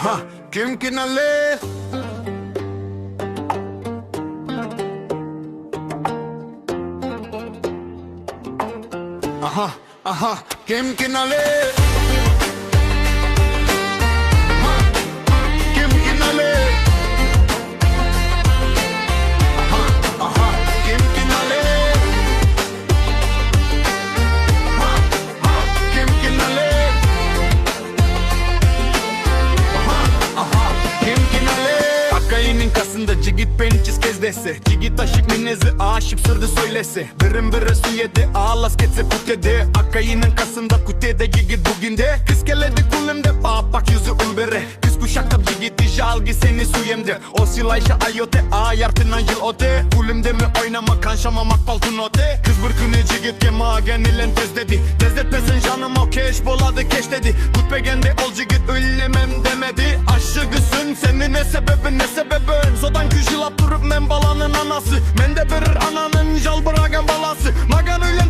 Aha, kim kinale? Aha, aha, kim kinale? Kim kinale? Aha, aha, kim kinale? Kim kinale? Kim kinale? Akayının kasında cigit pençiz kezdese, cigit aşık minezi aşık sırdı söylese, birim birisi yedi ağlas ketse kutede. Akayının kasında kutede cigit bugün de, kız keledi kulümde papak yüzü ulbere. Kız kuşakta cigiti jalgi seni suyemde, o silayşa ayote ayartına yıl ote. Kulümde mi oynama kanşamamak paltın ote. Kız bir günü cigit kemagen ilen tez dedi, tezletmesin canım o keş boladı keş dedi. Kutbegende ol cigit öllemem demedi. Aşıgısın senin ne sebebin ne sebebin. Sodan küjülap durup men balanın anası, men de verir ananın jal bırakan balası. Magan öyle